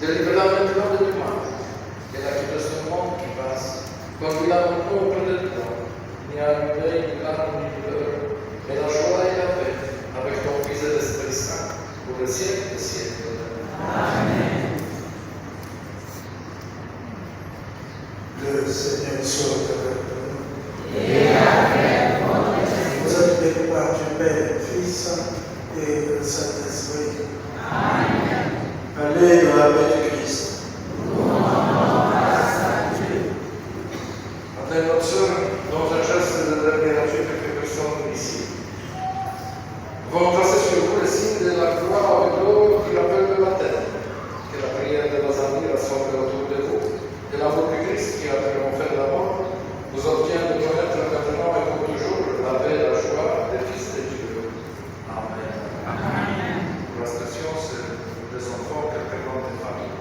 Délivre-la maintenant de tout mal, qu'elle a quitté ce monde qui passe. Conduis-la maintenant auprès de toi. Il n'y a ni deuil, ni larmes, ni douleur, mais la joie et la paix avec ton Fils et l'Esprit Saint, pour le siècle des siècles. Amen. Le Seigneur soit avec vous. Et avec votre esprit. Vous êtes bénis par Dieu Père, Fils et le Saint-Esprit. Amen. Allez dans la paix du Christ. Nous rendons grâce à Dieu. Après notre sœur, dans un geste de gratitude que quelques personnes ici vont tracer sur vous le signe de la croix avec l'eau qui rappelle le baptême. Que la prière de Bazamir rassemble autour de vous. Que l'amour du Christ qui a triomphé de la mort vous obtienne de connaître maintenant et pour toujours la paix et la joie des fils de Dieu. Amen. Amen. Pour la station, c'est des enfants, quelques grandes familles.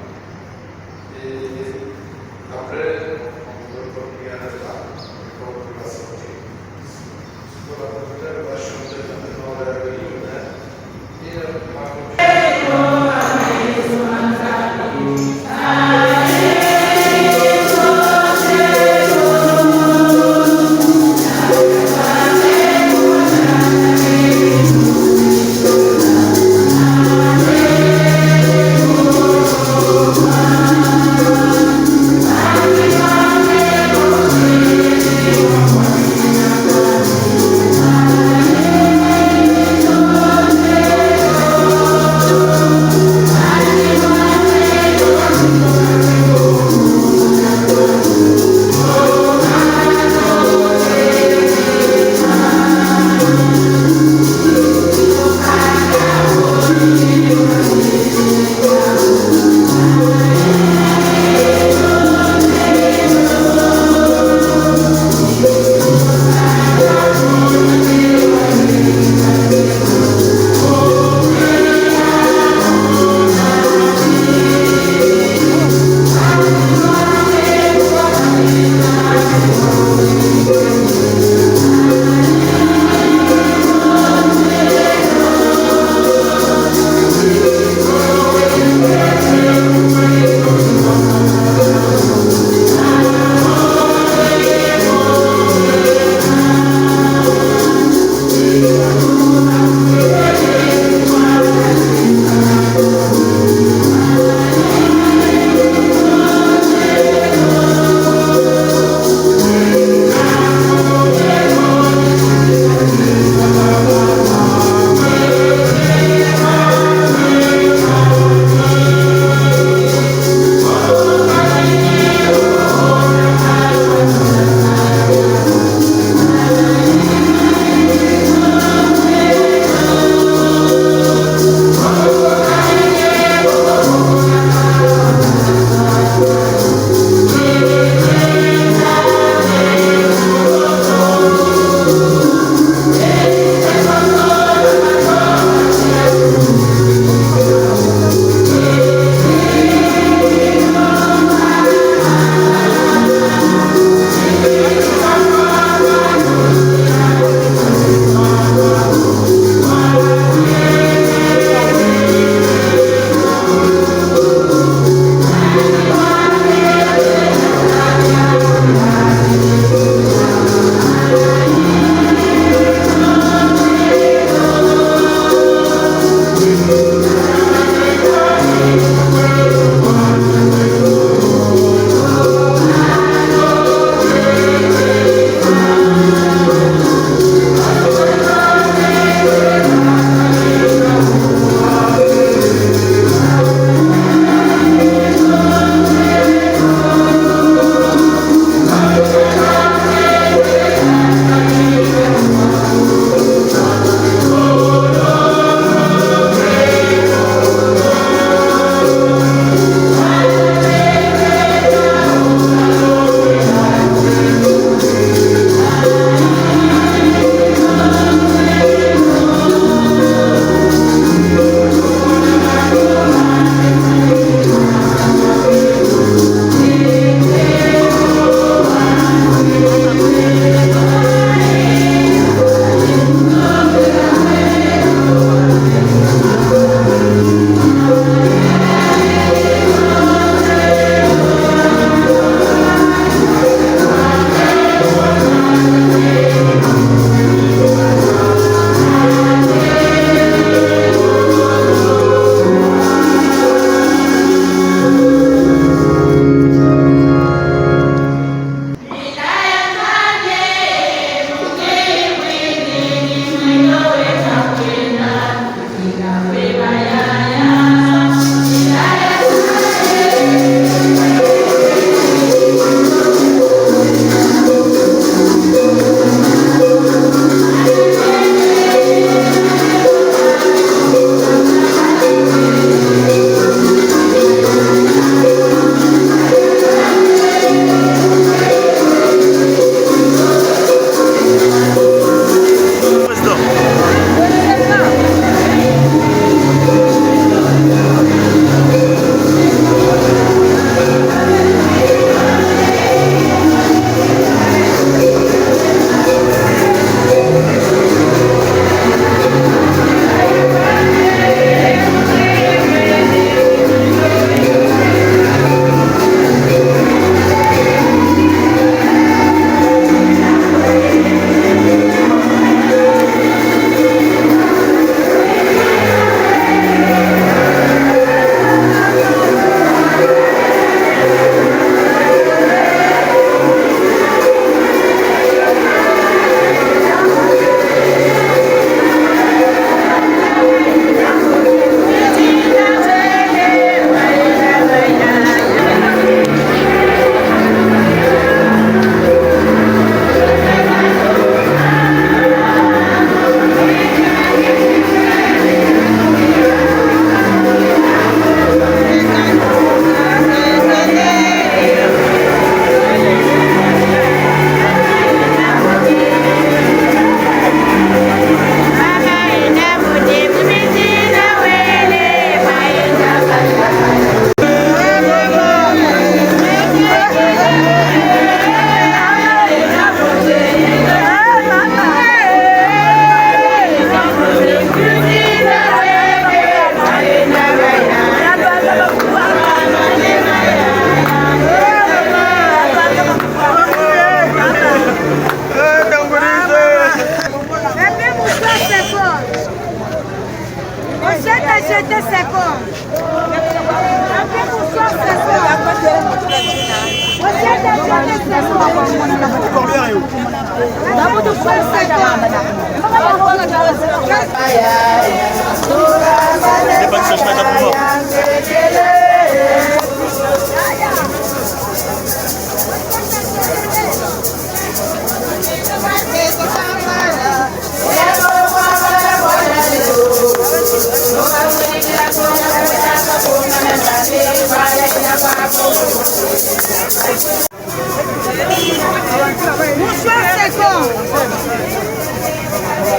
Mouchoir second.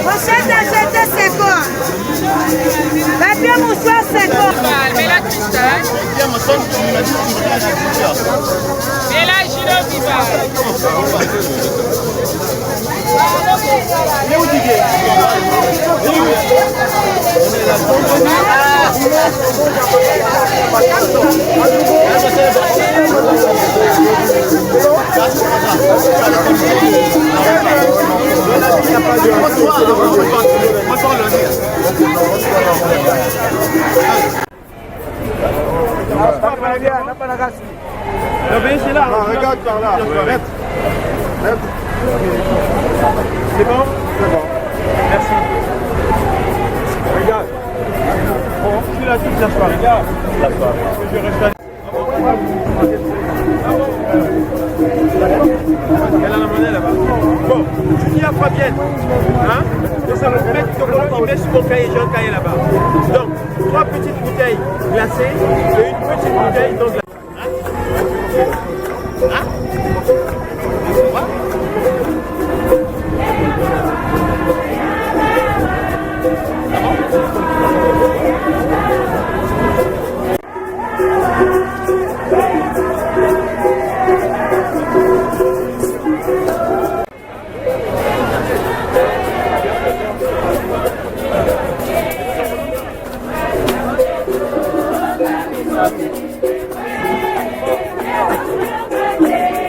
Pochette acheter second. Papier mouchoir second. Mais la cristal. Et la giro C'est là. Regarde par là. C'est bon? C'est bon. Merci. Regarde. Bon, je suis là toute la soirée. Regarde. La soirée. Je reste là. Elle a la monnaie là-bas. Bon, tu dis à Fabienne, hein, de ça me met sur mon cahier, j'ai un cahier là-bas. Donc, 3 petites bouteilles glacées et une petite bouteille non glacée. Hein? Yeah.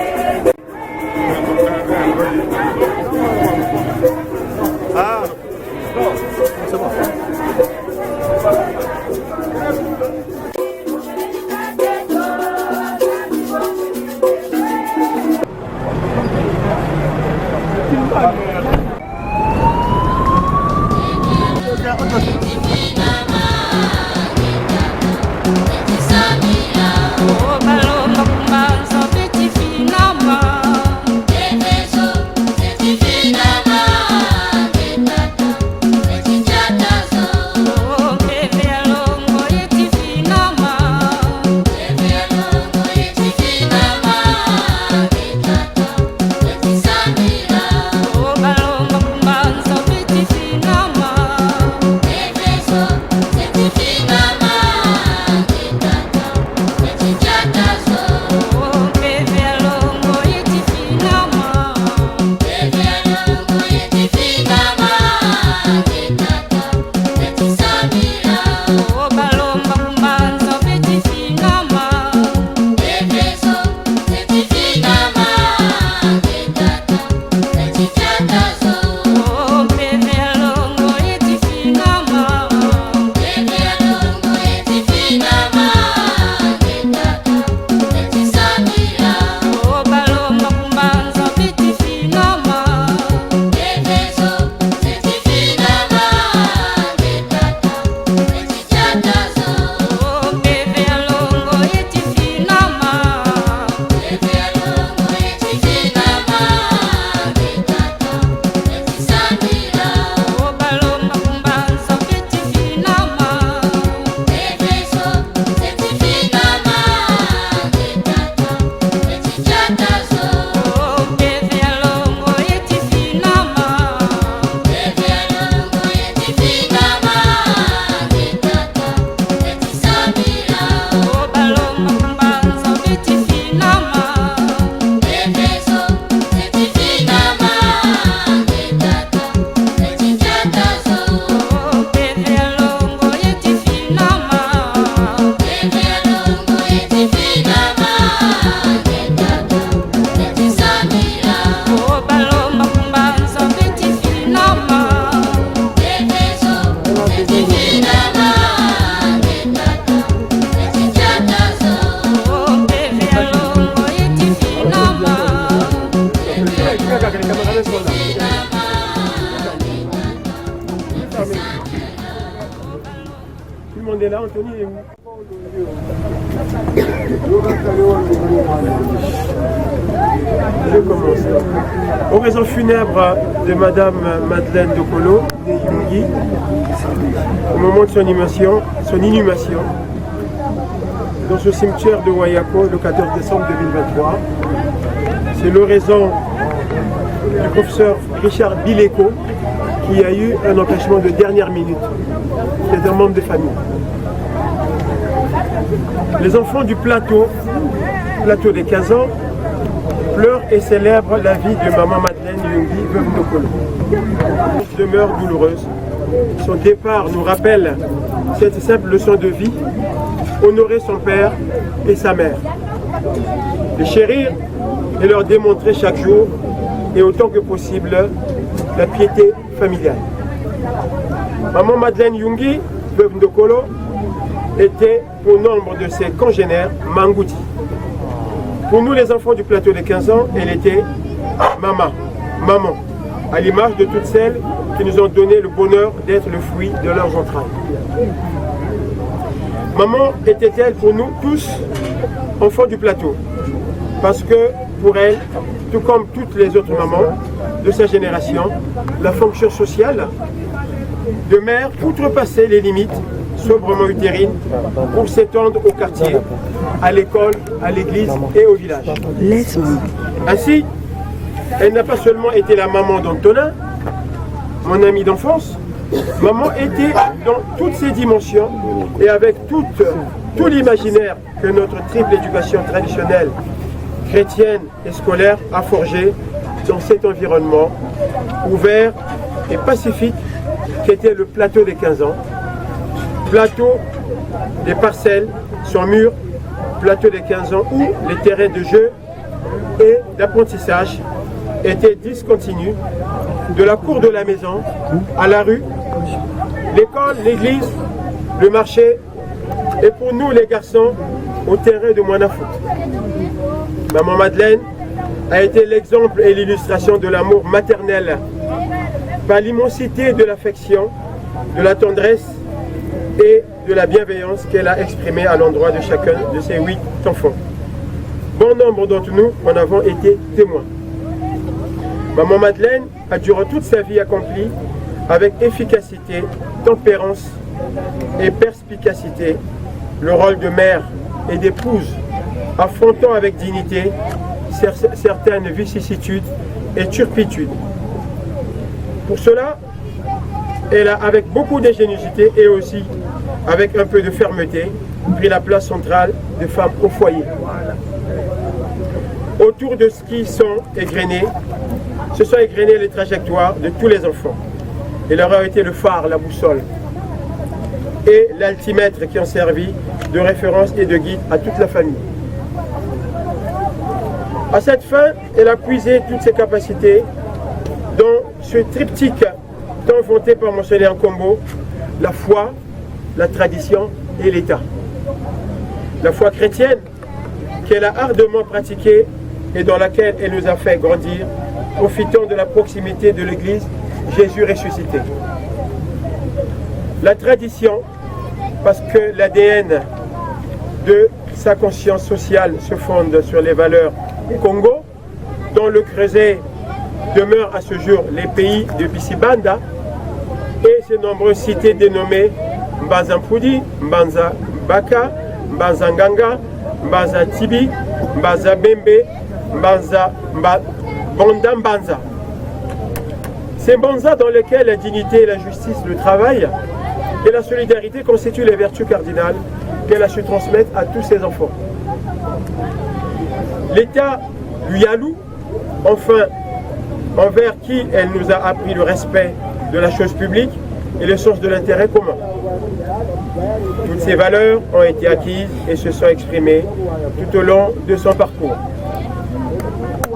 Là, Anthony est où? Je commence. Aux raisons funèbres de Madame Madeleine Dokolo, de Yungi, au moment de son inhumation, dans ce cimetière de Wayako le 14 décembre 2023. C'est l'oraison du professeur Richard Bileko qui a eu un empêchement de dernière minute. C'est un membre de famille. Les enfants du plateau des 15 ans, pleurent et célèbrent la vie de maman Madeleine Yungi, veuve Dokolo. Demeure douloureuse. Son départ nous rappelle cette simple leçon de vie, honorer son père et sa mère, les chérir et leur démontrer chaque jour et autant que possible la piété familiale. Maman Madeleine Yungi, veuve Dokolo, était pour nombre de ses congénères Mangouti. Pour nous les enfants du plateau des 15 ans, elle était maman, à l'image de toutes celles qui nous ont donné le bonheur d'être le fruit de leurs entrailles. Maman était-elle pour nous tous enfants du plateau, parce que pour elle, tout comme toutes les autres mamans de sa génération, la fonction sociale de mère outrepassait les limites sobrement utérines pour s'étendre au quartier, à l'école, à l'église et au village. Ainsi, elle n'a pas seulement été la maman d'Antonin, mon ami d'enfance, maman était dans toutes ses dimensions et avec tout l'imaginaire que notre triple éducation traditionnelle, chrétienne et scolaire a forgé dans cet environnement ouvert et pacifique qu'était le plateau des 15 ans. Plateau des parcelles sans murs, plateau des 15 ans où les terrains de jeu et d'apprentissage étaient discontinus, de la cour de la maison à la rue, l'école, l'église, le marché et pour nous les garçons au terrain de Moinafoot. Maman Madeleine a été l'exemple et l'illustration de l'amour maternel par l'immensité de l'affection, de la tendresse et de la bienveillance qu'elle a exprimée à l'endroit de chacun de ses 8 enfants. Bon nombre d'entre nous en avons été témoins. Maman Madeleine a durant toute sa vie accompli avec efficacité, tempérance et perspicacité le rôle de mère et d'épouse, affrontant avec dignité certaines vicissitudes et turpitudes. Pour cela, elle a, avec beaucoup d'ingéniosité et aussi avec un peu de fermeté, pris la place centrale de femme au foyer. Autour de ce qui sont égrenés, se sont égrenées les trajectoires de tous les enfants. Elle leur a été le phare, la boussole et l'altimètre qui ont servi de référence et de guide à toute la famille. À cette fin, elle a puisé toutes ses capacités dans ce triptyque tant vanté par Monseigneur Nkombo, la foi, la tradition et l'État. La foi chrétienne qu'elle a ardemment pratiquée et dans laquelle elle nous a fait grandir, profitant de la proximité de l'Église Jésus ressuscité. La tradition, parce que l'ADN de sa conscience sociale se fonde sur les valeurs Congo, dont le creuset demeure à ce jour les pays de Bissibanda et ses nombreuses cités dénommées Mbanza Mpudi, Mbanza Baka, Mbanza Nganga, Mbanza Tibi, Mbanza Bembe, Mbanza Bonda Mbanza. Ces Mbanza dans lesquels la dignité, la justice, le travail et la solidarité constituent les vertus cardinales qu'elle a su transmettre à tous ses enfants. L'État lui alloue, enfin, envers qui elle nous a appris le respect de la chose publique et le sens de l'intérêt commun. Toutes ces valeurs ont été acquises et se sont exprimées tout au long de son parcours.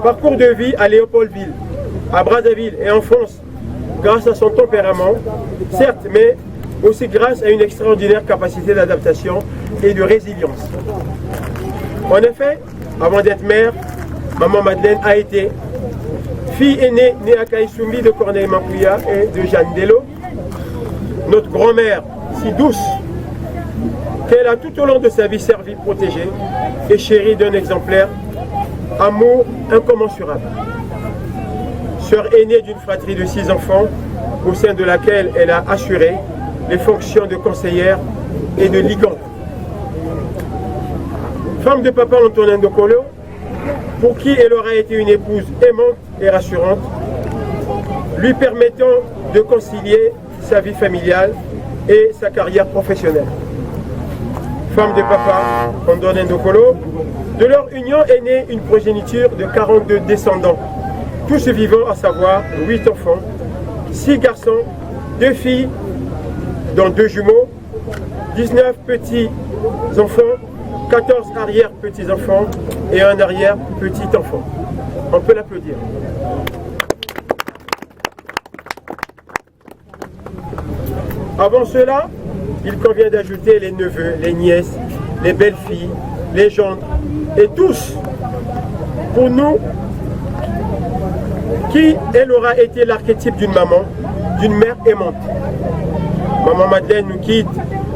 Parcours de vie à Léopoldville, à Brazzaville et en France, grâce à son tempérament, certes, mais aussi grâce à une extraordinaire capacité d'adaptation et de résilience. En effet, avant d'être mère, maman Madeleine a été fille aînée née à Kaïsoumi de Corneille Mapuya et de Jeanne Dello, notre grand-mère si douce, qu'elle a tout au long de sa vie servi, protégé et chéri d'un exemplaire amour incommensurable. Sœur aînée d'une fratrie de 6 enfants, au sein de laquelle elle a assuré les fonctions de conseillère et de ligante. Femme de papa Antonin Ndokolo, pour qui elle aura été une épouse aimante et rassurante, lui permettant de concilier sa vie familiale et sa carrière professionnelle. Femme de papa Antonin Ndokolo, de leur union est née une progéniture de 42 descendants, tous vivants, à savoir 8 enfants, 6 garçons, 2 filles, dont 2 jumeaux, 19 petits-enfants, 14 arrière-petits-enfants et un arrière-petit-enfant. On peut l'applaudir. Avant cela, il convient d'ajouter les neveux, les nièces, les belles-filles, les gendres et tous, pour nous, qui elle aura été l'archétype d'une maman, d'une mère aimante. Maman Madeleine nous quitte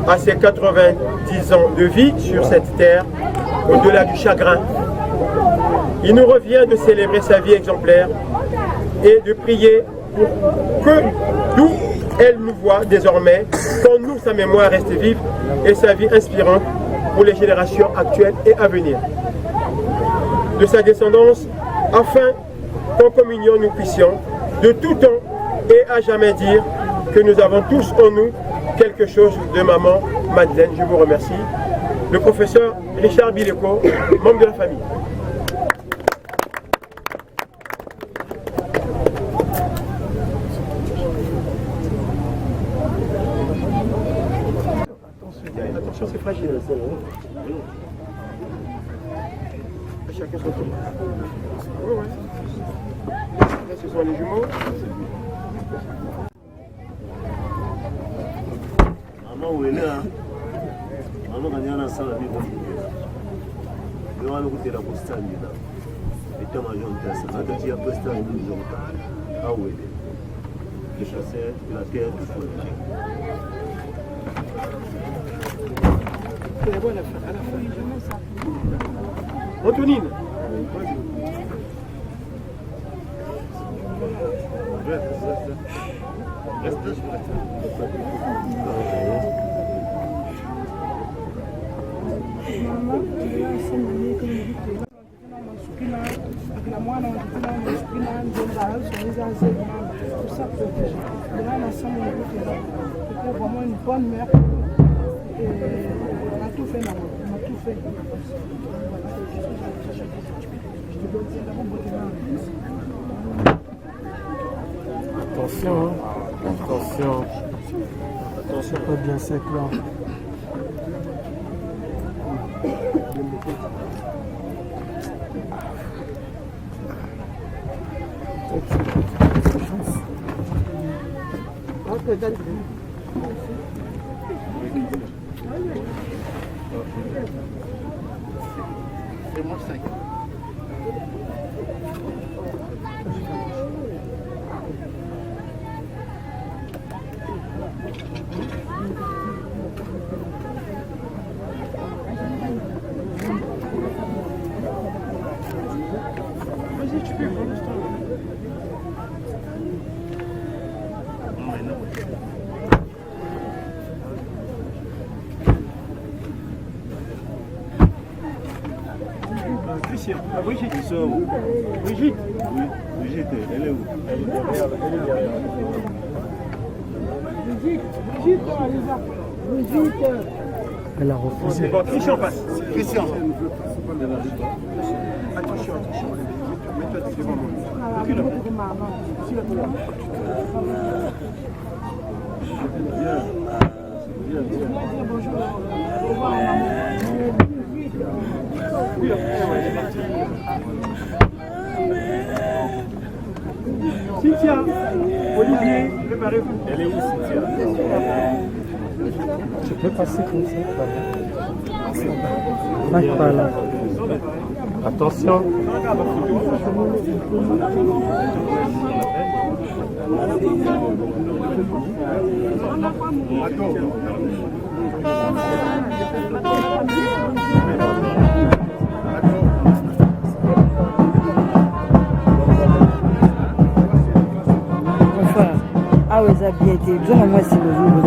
à ses 90 ans de vie sur cette terre, au-delà du chagrin. Il nous revient de célébrer sa vie exemplaire et de prier pour que d'où elle nous voit désormais, qu'en nous sa mémoire reste vive et sa vie inspirante pour les générations actuelles et à venir. De sa descendance, afin qu'en communion nous puissions, de tout temps et à jamais dire que nous avons tous en nous quelque chose de maman Madeleine. Je vous remercie. Le professeur Richard Bileko, membre de la famille. Attention, c'est fragile. Chacun son tour. Ouais. Là, ce sont les jumeaux. Maman, où elle est, hein? Maman, quand il y a un sang, la vie va finir. Mais on va nous goûter la postale, là. Et tant major de ça, quand il y a postale, nous avons ah, où elle est? Les chasseurs, la terre, tout ça. À la fin. Antonine. Vraiment une bonne mère. Et on a tout fait, maman. On a tout fait. Attention, hein. Attention. Attention, pas bien sec là. Brigitte. Brigitte. Oui, Brigitte, elle est où? Elle est derrière. Brigitte. Elle a refusé. Bon, Christian passe. Christian. Attention. Mets-toi devant moi. Recule. Cynthia, Olivier, préparez-vous. Elle est où, Cynthia? Tu peux passer comme ça. Pas par là. Attention. Enfin, ah ouais, ça a bien été. Disons, moi, c'est le jour.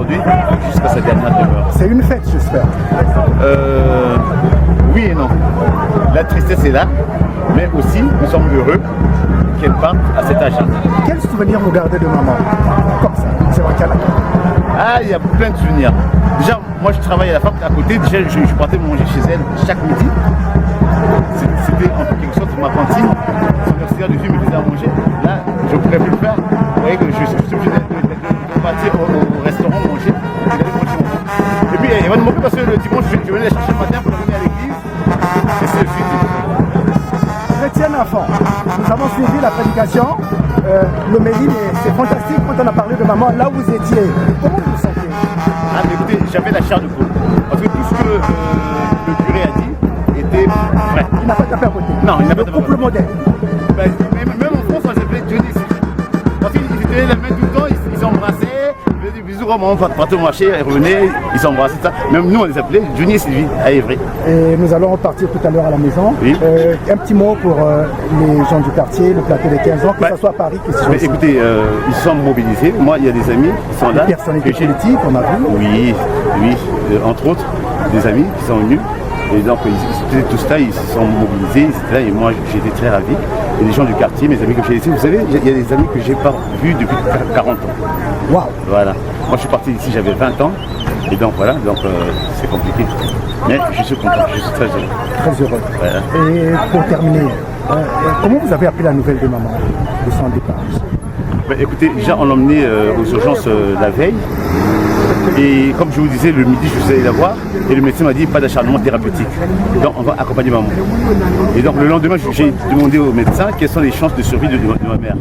aujourd'hui jusqu'à sa dernière demeure. C'est une fête, j'espère. Oui et non. La tristesse est là, mais aussi nous sommes heureux qu'elle parte à cet âge-là. Quel souvenir vous gardez de maman? Comme ça, c'est vrai qu'elle a... Ah, il y a plein de souvenirs. Déjà, moi je travaille à la fac à côté, déjà je partais manger chez elle chaque midi. C'était en quelque sorte ma cantine. Son auxiliaire de vie me faisait à manger. Là, je ne pourrais plus le faire. Vous voyez que je suis obligé de partir au restaurant manger. Et puis, il va me manquer parce que le dimanche, je venais la chercher le matin pour la venir à l'église. Et c'est le suite. Chrétien enfant, nous avons suivi la prédication, l'homélie, mais c'est fantastique quand on a parlé de maman, là où vous étiez. Comment vous vous sentez? Ah, mais écoutez, j'avais la chair de poule. Parce que tout ce que le curé a dit était vrai. Il n'a pas tapé à côté. Non, il n'a pas tapé à côté. Le couple modèle. Ben, même en France, on s'appelait Johnny. Parce qu'ils tenaient la main tout le temps, ils s'embrassaient, ils faisaient des bisous, maman partait au marché, ils revenaient, ils s'embrassaient, ça. Même nous, on les appelait Johnny et Sylvie à Évry. Et nous allons repartir tout à l'heure à la maison. Oui. Un petit mot pour les gens du quartier, le plateau des 15 ans, que ce soit à Paris, que ce soit ici. Écoutez, ils sont mobilisés. Moi, il y a des amis qui sont là. Des personnalités politiques, on a vu. Oui, entre autres, des amis qui sont venus. Et donc, ils étaient tous là, ils se sont mobilisés, ils étaient là, et moi, j'étais très ravi. Et les gens du quartier, mes amis que j'ai laissés, vous savez, il y a des amis que j'ai pas vus depuis 40 ans. Waouh. Voilà. Moi, je suis parti d'ici, j'avais 20 ans. Et donc, voilà, c'est compliqué. Mais je suis content, je suis très heureux. Très heureux. Voilà. Et pour terminer, comment vous avez appris la nouvelle de maman, de son départ? Écoutez, déjà, on l'a emmené aux urgences la veille. Et comme je vous disais, le midi, je suis allé la voir et le médecin m'a dit pas d'acharnement thérapeutique. Donc on va accompagner maman. Et donc le lendemain, j'ai demandé au médecin quelles sont les chances de survie de ma mère.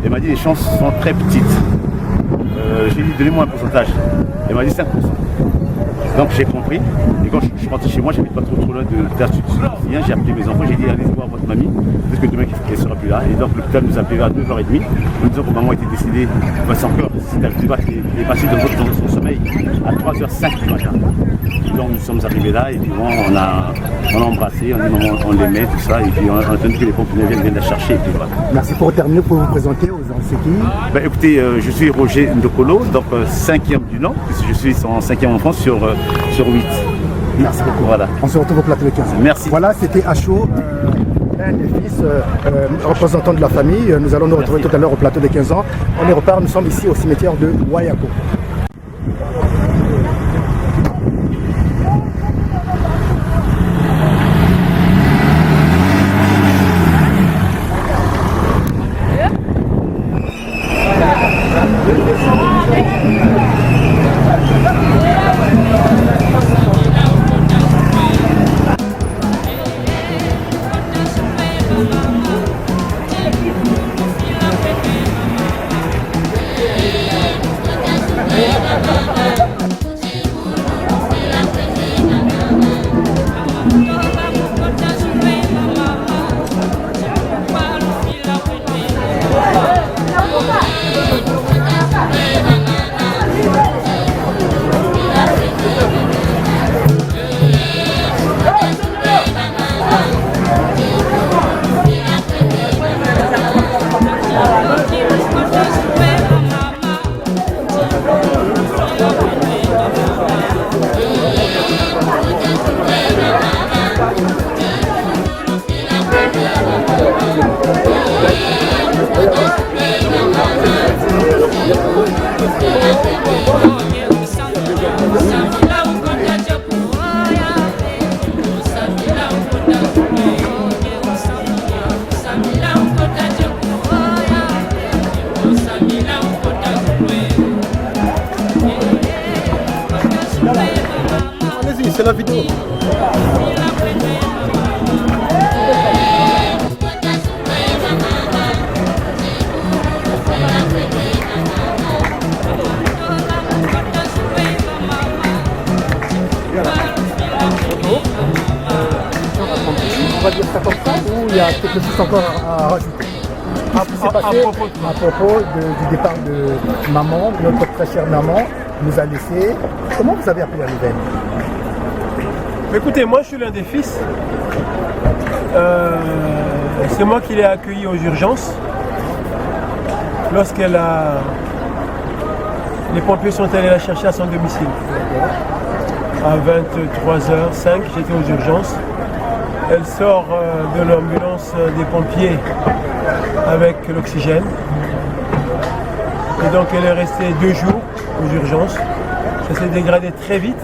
Elle m'a dit les chances sont très petites. J'ai dit donnez-moi un pourcentage. Elle m'a dit 5%. Donc j'ai compris. Et quand je suis rentré chez moi, j'habite pas trop loin de l'institution. J'ai appelé mes enfants, j'ai dit allez voir votre mamie, parce que demain elle ne sera plus là. Et donc l'hôpital nous a appelé à 9h30, nous disant que maman était décédée, c'est encore, elle est passée dans son sommeil à 3h05 du matin. Donc nous sommes arrivés là et puis bon, on a embrassé, on l'aimait, tout ça, et puis on a entendu que les pompiers viennent la chercher. Et puis voilà. Merci. Pour terminer, pour vous présenter aux anciens. Écoutez, je suis Roger Ndokolo, donc 5e du nom, puisque je suis en 5e enfant sur 8. Merci beaucoup. Voilà. On se retrouve au plateau de 15 ans. Merci. Voilà, c'était Acho, un des fils représentants de la famille. Nous allons nous retrouver tout à l'heure au plateau de 15 ans. On y repart, nous sommes ici au cimetière de Wayako. Allez-y, c'est la vidéo. On va dire ça comme ça ou il y a quelque chose encore à rajouter? À propos du départ de maman, notre très chère maman nous a laissé. Comment vous avez appris la nouvelle? Écoutez, moi je suis l'un des fils. C'est moi qui l'ai accueillie aux urgences lorsqu'elle a Les pompiers sont allés la chercher à son domicile. À 23h05, j'étais aux urgences. Elle sort de l'ambulance des pompiers avec l'oxygène. Et donc elle est restée 2 jours aux urgences. Ça s'est dégradé très vite.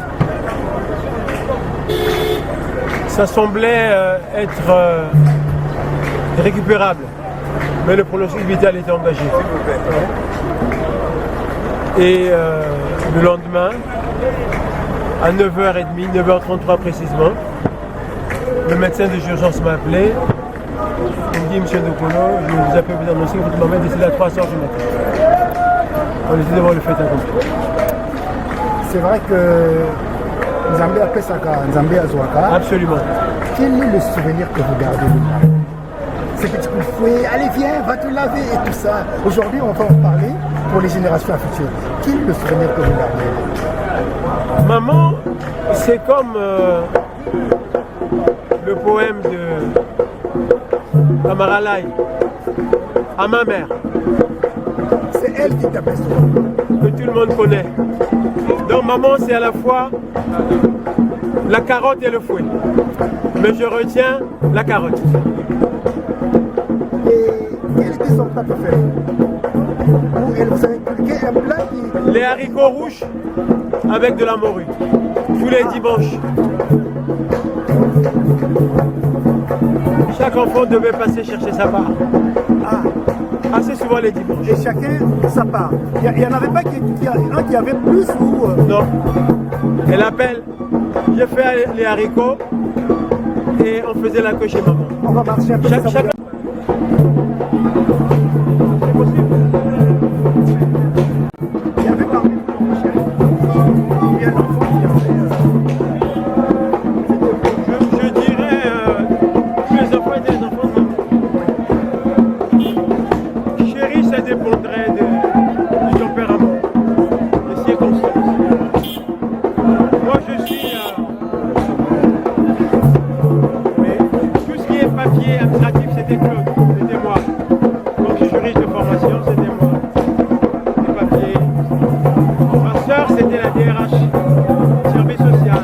Ça semblait être récupérable, mais le pronostic vital était engagé. Et le lendemain, à 9h30, 9h33 précisément, le médecin des urgences m'a appelé. Il me dit, monsieur Dokolo, je vous appelle vous annoncer que votre maman est décédée à 3h du matin. On était devant le fait accompli. C'est vrai que Nzambé appelle ça Nzambé Azouaka. Absolument. Quel est le souvenir que vous gardez de moi? Ces petits coups de fouet, allez viens, va te laver et tout ça. Aujourd'hui, on va en parler pour les générations futures. Quel est le souvenir que vous gardez? Maman, c'est comme le poème de Amaralai, à ma mère. C'est elle qui t'appelle ça. Que tout le monde connaît. Donc maman, c'est à la fois la carotte et le fouet. Mais je retiens la carotte. Et quel était son plat préféré? Ou elle vous a inculqué un plat qui... Les haricots rouges avec de la morue. Tous les dimanches. Chaque enfant devait passer chercher sa part. Assez souvent les dimanches. Et chacun sa part. Il n'y en avait pas un qui avait plus ou... Non. Elle appelle. J'ai fait les haricots et on faisait la queue chez maman. On va marcher un peu. Chacun... Il y avait parmi vous, chérie, combien d'enfants qui Je dirais tous les enfants étaient des enfants de maman. Chérie, ça dépendrait du tempérament, des circonstances. Moi, je suis... tout ce qui est papier administratif, c'était Claude, c'était moi. Donc, juriste de formation, c'était moi. Les papiers. Ma soeur, c'était la DRH, service social.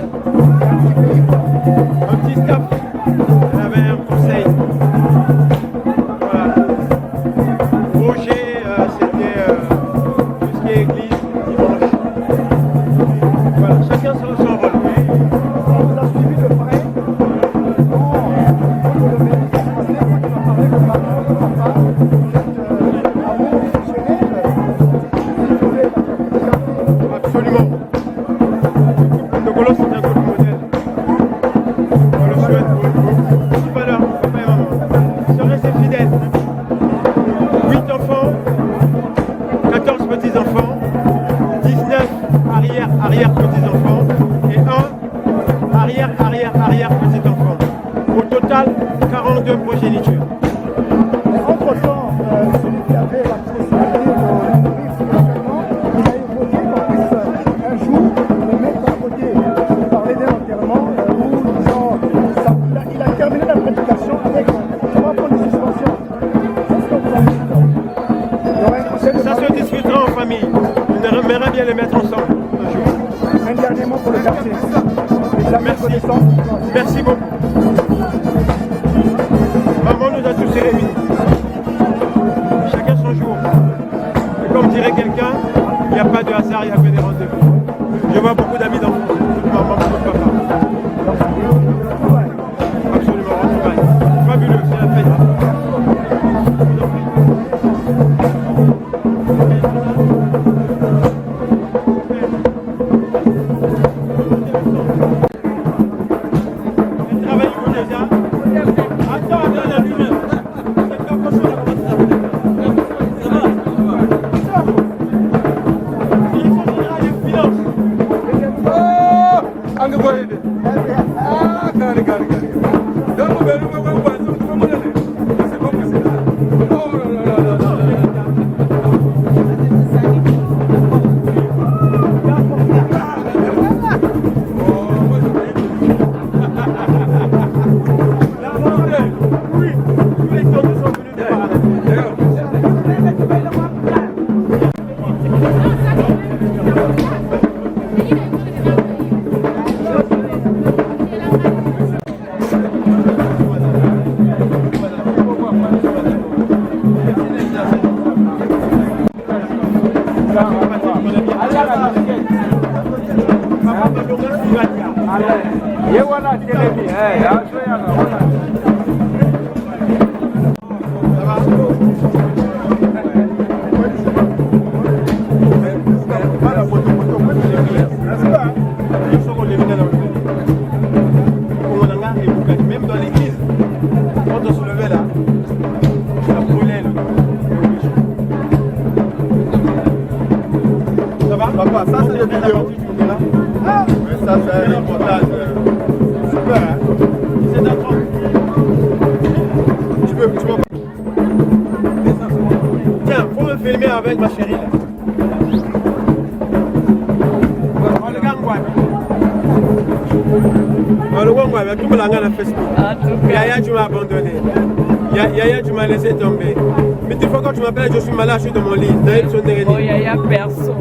Un petit staff. Elle avait un conseil. Voilà. Roger, c'était tout ce qui est église, dimanche. Voilà, chacun son rôle. on vous a suivi de près. Absolument. Le Golo, c'est un couple modèle. On le souhaite pour tout valeur, papa et maman. Ils sont restés fidèles. 8 enfants, 14 petits-enfants, 19 arrière-petits-enfants et 1 arrière-petit-enfant. Au total, 42 progénitures. Entre-temps, celui qui avait la possibilité de nourrir spirituellement, il a évoqué qu'on puisse un jour le mettre à côté. Vous parlez d'un enterrement où disons, il a terminé la prédication avec on va prendre des suspensions. Qu'est-ce que vous en dites? Il y aurait un conseil de Ça se discutera en famille. On aimerait bien les mettre ensemble un jour. un dernier mot pour le quartier. Merci. Merci beaucoup. Maman nous a tous réunis. Chacun son jour. Et comme dirait quelqu'un, il n'y a pas de hasard, il y a que des rendez-vous. Je vois beaucoup d'amis d'enfants, beaucoup de maman, beaucoup de papa. Absolument, retrouvailles. Fabuleux, c'est la fête. Travaillez-vous déjà? Attends, la lumière. Même dans l'église, quand on se levait là, ça brûlait le ça va papa, ça c'est la vidéo. Ah, mais ça c'est un reportage. Super, hein? C'est d'accord. Tu peux. Tiens, faut me filmer avec ma chérie là. Le Wangwa, tout le monde a Facebook. Yaya, tu m'as abandonné. Yaya, tu m'as laissé tomber. Mais des fois, quand tu m'appelles, je suis malade, je suis dans mon lit. Oh, Yaya, personne.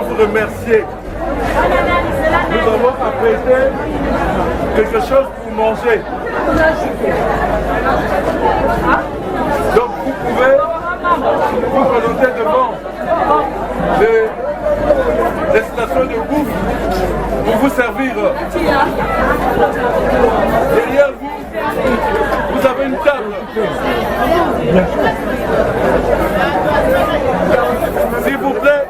Vous remercier. Nous avons apprêté quelque chose pour manger. Donc vous pouvez vous présenter devant les stations de bouffe pour vous servir. Derrière vous, vous avez une table. S'il vous plaît,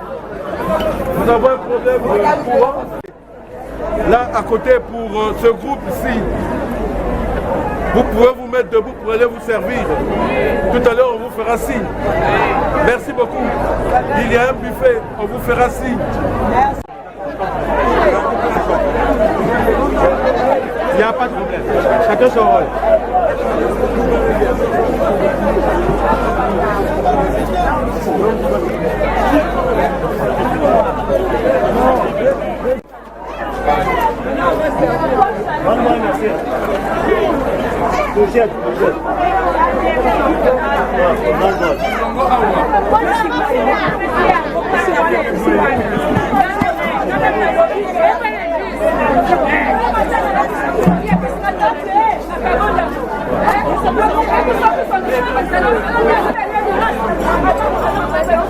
nous avons un problème de courant. Là, à côté, pour ce groupe ici, vous pouvez vous mettre debout pour aller vous servir. Tout à l'heure, on vous fera signe. Merci beaucoup. Il y a un buffet, on vous fera signe. Il n'y a pas de problème. Chacun son rôle. Thank you.